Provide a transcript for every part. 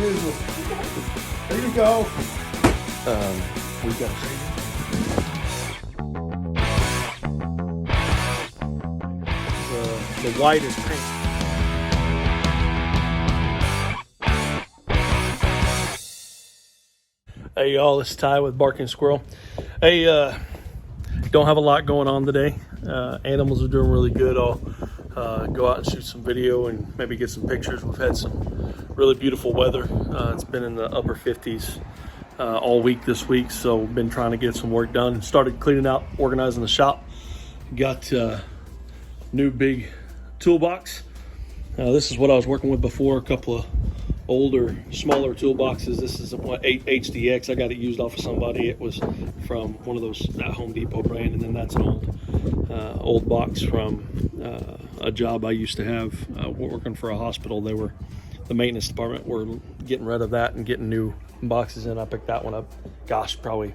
usual. There you go. We've got the widest paint. Hey y'all, it's Ty with Barking Squirrel. Hey, don't have a lot going on today. Animals are doing really good. I'll go out and shoot some video and maybe get some pictures. We've had some really beautiful weather. It's been in the upper 50s all week this week, so we've been trying to get some work done. Started cleaning out, organizing the shop. Got new big toolbox. This is what I was working with before, a couple of older, smaller toolboxes. This is a 8 HDX. I got it used off of somebody. It was from one of those, that Home Depot brand, and then that's an old box from a job I used to have working for a hospital. They were, the maintenance department were getting rid of that and getting new boxes in. I picked that one up, gosh, probably,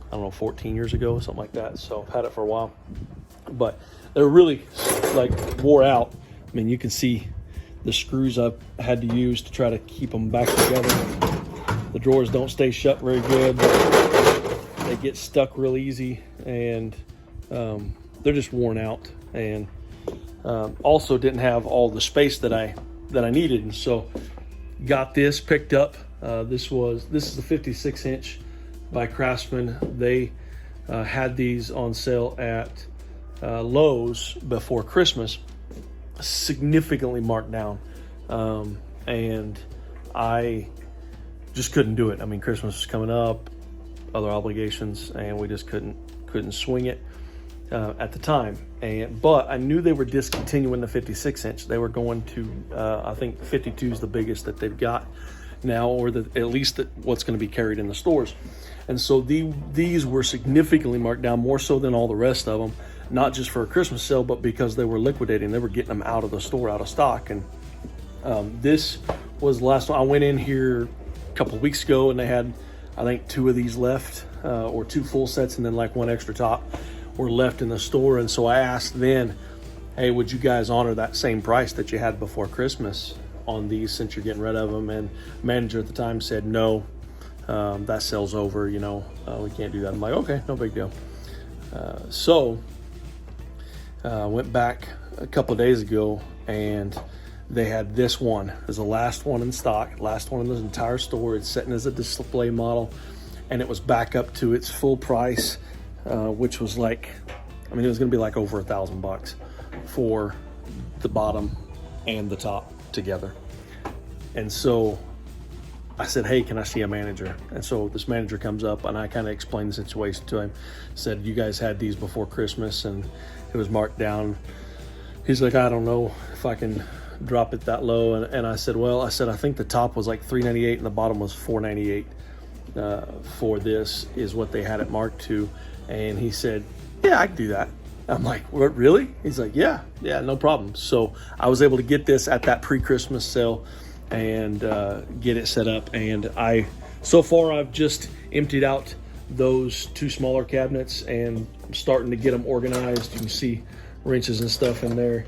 I don't know, 14 years ago, something like that. So I've had it for a while, but they're really like wore out. I mean, you can see the screws I've had to use to try to keep them back together. The drawers don't stay shut very good. They get stuck real easy, and they're just worn out. And also didn't have all the space that I needed, and so got this picked up. This is the 56 inch by Craftsman. They had these on sale at Lowe's before Christmas, significantly marked down, and I just couldn't do it. I mean, Christmas was coming up, other obligations, and we just couldn't swing it at the time. But I knew they were discontinuing the 56 inch. They were going to I think 52 is the biggest that they've got now, or at least what's going to be carried in the stores. And so these were significantly marked down, more so than all the rest of them, not just for a Christmas sale, but because they were liquidating. They were getting them out of the store, out of stock. And this was the last one. I went in here a couple of weeks ago, and they had, I think, 2 of these left, or 2 full sets, and then like 1 extra top were left in the store. And so I asked then, hey, would you guys honor that same price that you had before Christmas on these, since you're getting rid of them? And manager at the time said, no, that sale's over, we can't do that. I'm like, okay, no big deal. So went back a couple of days ago, and they had this one as the last one in stock, last one in the entire store. It's sitting as a display model, and it was back up to its full price, which was like, I mean, it was going to be like over $1,000 for the bottom and the top together. And so I said, hey, can I see a manager? And so this manager comes up, and I kind of explained the situation to him. Said, you guys had these before Christmas, and it was marked down. He's like, I don't know if I can drop it that low. And I said, well, I think the top was like $398 and the bottom was $498 for this, is what they had it marked to. And he said, yeah, I can do that. I'm like, what, really? He's like, yeah, no problem. So I was able to get this at that pre-Christmas sale and get it set up. And so far I've just emptied out those 2 smaller cabinets, and I'm starting to get them organized. You can see wrenches and stuff in there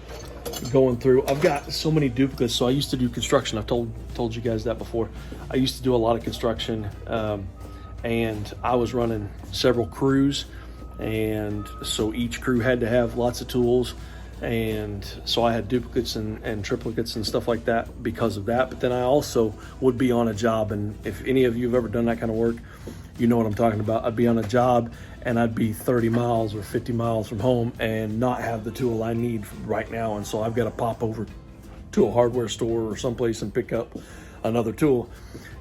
going through. I've got so many duplicates. So I used to do construction. I've told you guys that before. I used to do a lot of construction, and I was running several crews, and so each crew had to have lots of tools. And so I had duplicates and triplicates and stuff like that because of that. But then I also would be on a job, and if any of you have ever done that kind of work, you know what I'm talking about. I'd be on a job, and I'd be 30 miles or 50 miles from home and not have the tool I need right now. And so I've got to pop over to a hardware store or someplace and pick up another tool.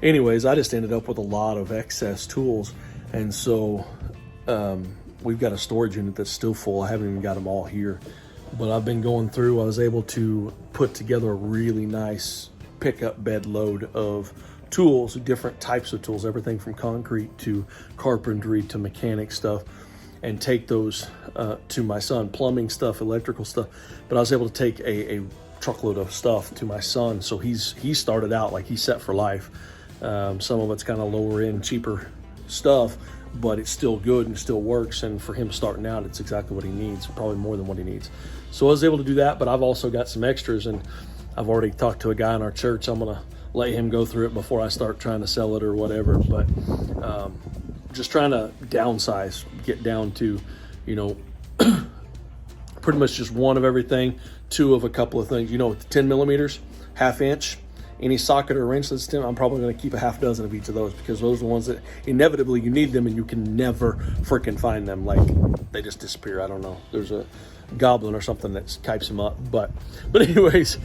Anyways, I just ended up with a lot of excess tools. And so we've got a storage unit that's still full. I haven't even got them all here. But I've been going through, I was able to put together a really nice pickup bed load of tools, different types of tools, everything from concrete to carpentry to mechanic stuff, and take those to my son, plumbing stuff, electrical stuff. But I was able to take a truckload of stuff to my son. So he started out like he's set for life. Some of it's kind of lower end, cheaper stuff, but it's still good and still works. And for him starting out, it's exactly what he needs, probably more than what he needs. So I was able to do that, but I've also got some extras, and I've already talked to a guy in our church. I'm gonna let him go through it before I start trying to sell it or whatever. But just trying to downsize, get down to, you know, pretty much just one of everything, two of a couple of things. You know, with the 10 millimeters, half inch, any socket or wrench that's 10, I'm probably going to keep a half dozen of each of those, because those are the ones that inevitably you need them and you can never freaking find them. Like, they just disappear. I don't know. There's a goblin or something that types them up. But anyways,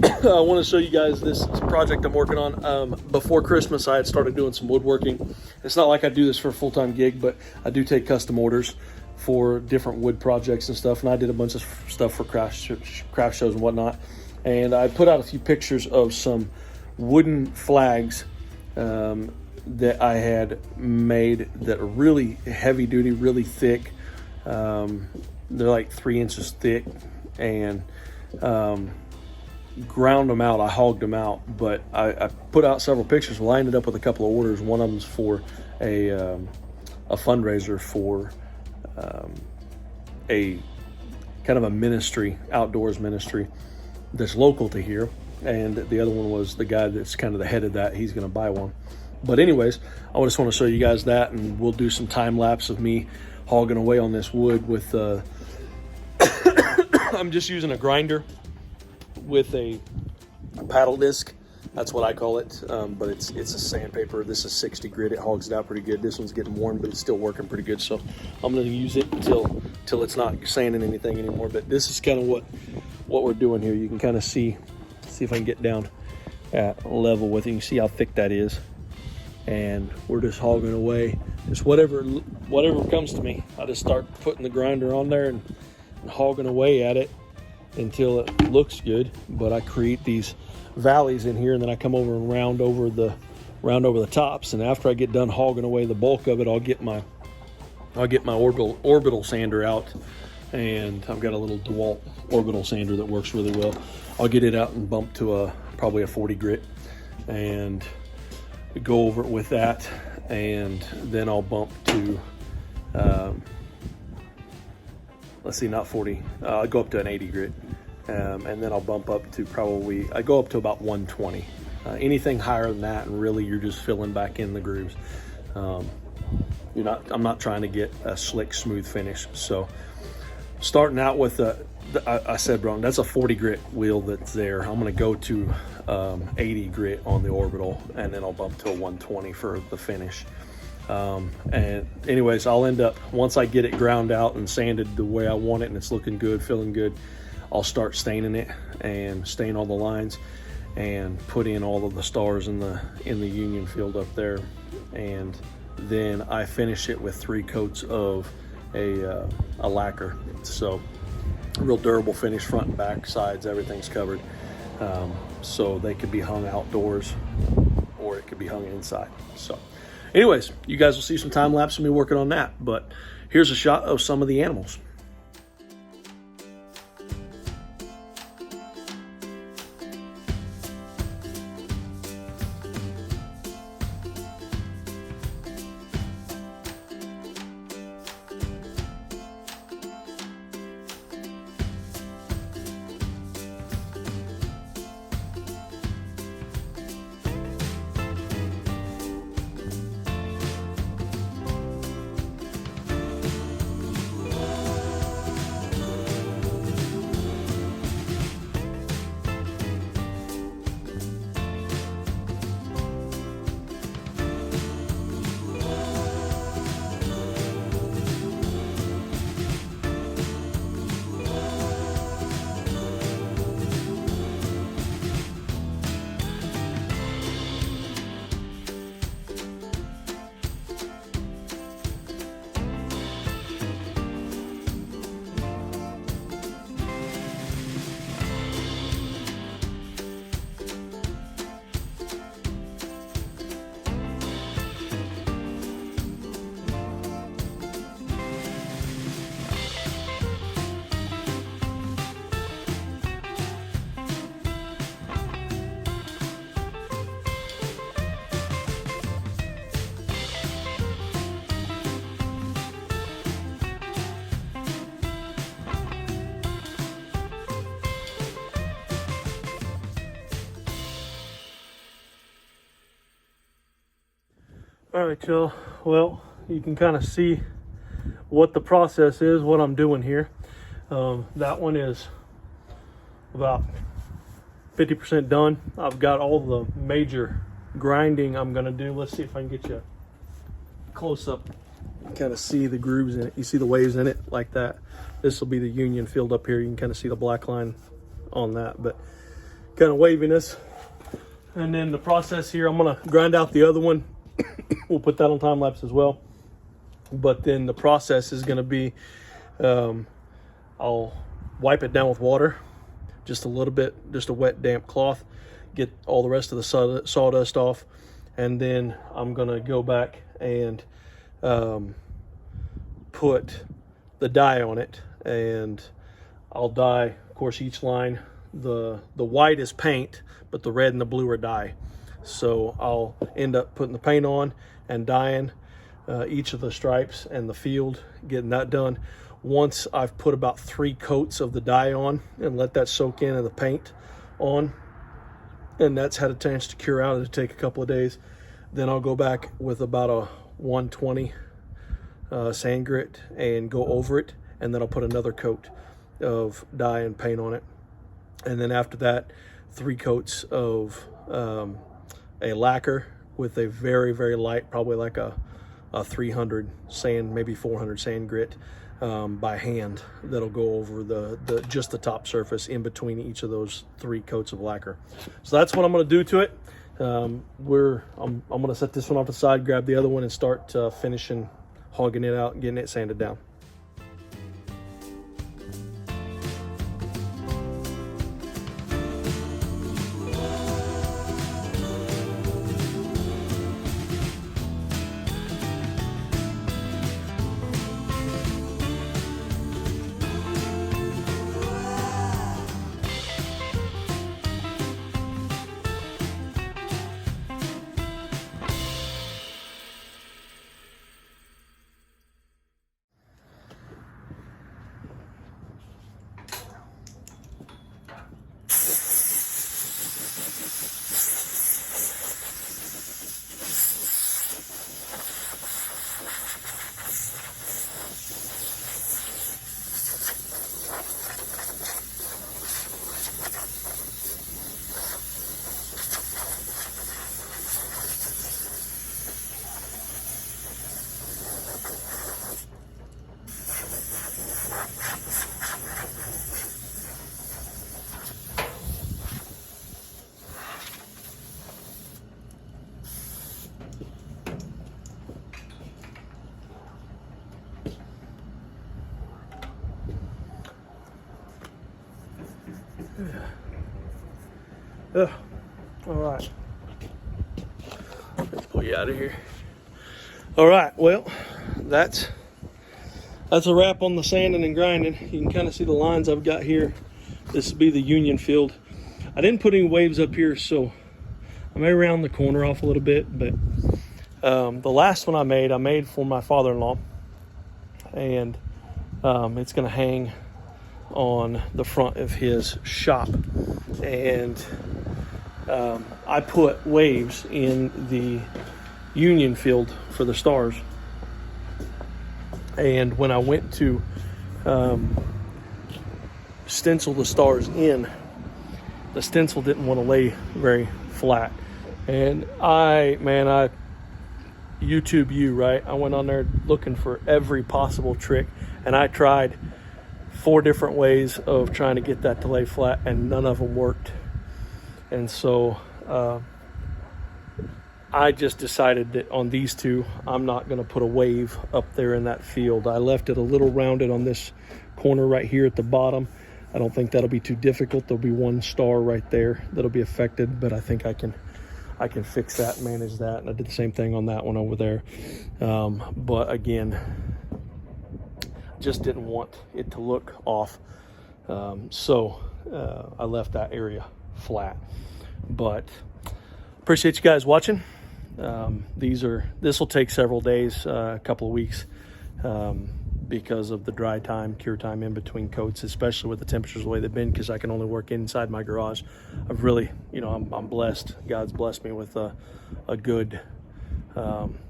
I want to show you guys this project I'm working on. Before Christmas, I had started doing some woodworking. It's not like I do this for a full-time gig, but I do take custom orders for different wood projects and stuff. And I did a bunch of stuff for craft shows and whatnot. And I put out a few pictures of some wooden flags that I had made that are really heavy duty, really thick. They're like 3 inches thick, and ground them out. I hogged them out, but I put out several pictures. Well, I ended up with a couple of orders. One of them's for a fundraiser for a kind of a ministry, outdoors ministry that's local to here. And the other one was the guy that's kind of the head of that. He's going to buy one. But anyways, I just want to show you guys that, and we'll do some time lapse of me hogging away on this wood with I'm just using a grinder with a paddle disc. That's what I call it. But it's a sandpaper. This is 60 grit. It hogs it out pretty good. This one's getting worn, but it's still working pretty good. So I'm going to use it until it's not sanding anything anymore. But this is kind of what we're doing here. You can kind of see if I can get down at level with it. You can see how thick that is. And we're just hogging away. Just whatever comes to me. I just start putting the grinder on there and hogging away at it until it looks good. But I create these valleys in here, and then I come over and round over the tops. And after I get done hogging away the bulk of it, I'll get my orbital sander out. And I've got a little DeWalt orbital sander that works really well. I'll get it out and bump to probably a 40 grit and go over it with that. And then I'll bump to let's see, not 40. I'll go up to an 80 grit, and then I'll bump up to I go up to about 120. Anything higher than that, and really you're just filling back in the grooves. I'm not trying to get a slick, smooth finish. So starting out with I said wrong, that's a 40 grit wheel that's there. I'm going to go to 80 grit on the orbital, and then I'll bump to a 120 for the finish. And anyways, I'll end up, once I get it ground out and sanded the way I want it and it's looking good, feeling good, I'll start staining it and stain all the lines and put in all of the stars in the union field up there. And then I finish it with 3 coats of a lacquer. So real durable finish, front and back, sides, everything's covered. So they could be hung outdoors or it could be hung inside. So anyways, you guys will see some time lapse of me working on that. But here's a shot of some of the animals. All right, y'all. Well, you can kind of see what the process is, what I'm doing here. That one is about 50% done. I've got all the major grinding I'm gonna do. Let's see if I can get you a close up. Kind of see the grooves in it. You see the waves in it like that. This will be the Union field up here. You can kind of see the black line on that, but kind of waviness. And then the process here, I'm gonna grind out the other one. We'll put that on time lapse as well. But then the process is gonna be, I'll wipe it down with water, just a little bit, just a wet damp cloth, get all the rest of the sawdust off, and then I'm gonna go back and put the dye on it, and I'll dye, of course, each line. The white is paint, but the red and the blue are dye. So I'll end up putting the paint on and dyeing each of the stripes and the field, getting that done. Once I've put about 3 coats of the dye on and let that soak in and the paint on, and that's had a chance to cure out, it'll take a couple of days, then I'll go back with about a 120 sand grit and go over it, and then I'll put another coat of dye and paint on it. And then after that, 3 coats of a lacquer with a very, very light, probably like a 300 sand, maybe 400 sand grit by hand, that'll go over the just the top surface in between each of those 3 coats of lacquer. So that's what I'm going to do to it. I'm going to set this one off the side, grab the other one, and start finishing hogging it out and getting it sanded down. All right, let's pull you out of here. All right, well, that's a wrap on the sanding and grinding. You can kind of see the lines I've got here. This will be the Union field. I didn't put any waves up here, so I may round the corner off a little bit, but the last one I made for my father-in-law, and it's gonna hang on the front of his shop. And I put waves in the Union field for the stars, and when I went to stencil the stars in, the stencil didn't want to lay very flat. And I YouTube you, right? I went on there looking for every possible trick, and I tried 4 different ways of trying to get that to lay flat, and none of them worked. And so I just decided that on these 2, I'm not going to put a wave up there in that field. I left it a little rounded on this corner right here at the bottom. I don't think that'll be too difficult. There'll be 1 star right there that'll be affected, but I think I can fix that and manage that. And I did the same thing on that one over there. But again, just didn't want it to look off. So I left that area flat. But appreciate you guys watching. This will take several days, a couple of weeks, because of the dry time, cure time in between coats, especially with the temperatures the way they've been, because I can only work inside my garage. I've really, I'm blessed. God's blessed me with a good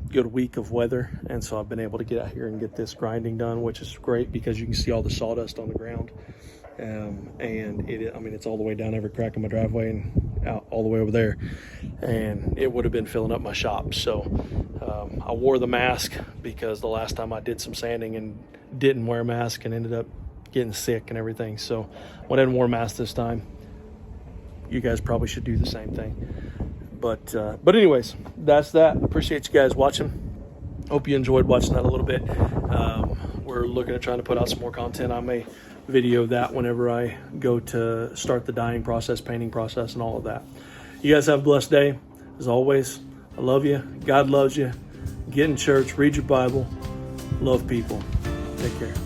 good week of weather, and so I've been able to get out here and get this grinding done, which is great because you can see all the sawdust on the ground. And it's all the way down every crack in my driveway and out all the way over there, and it would have been filling up my shop. So I wore the mask because the last time I did some sanding and didn't wear a mask and ended up getting sick and everything. So I went ahead and wore a mask this time. You guys probably should do the same thing. But anyways, that's that. Appreciate you guys watching. Hope you enjoyed watching that a little bit. We're looking at trying to put out some more content. I may video that whenever I go to start the dyeing process, painting process, and all of that. You guys have a blessed day. As always, I love you. God loves you. Get in church, read your Bible, love people. Take care.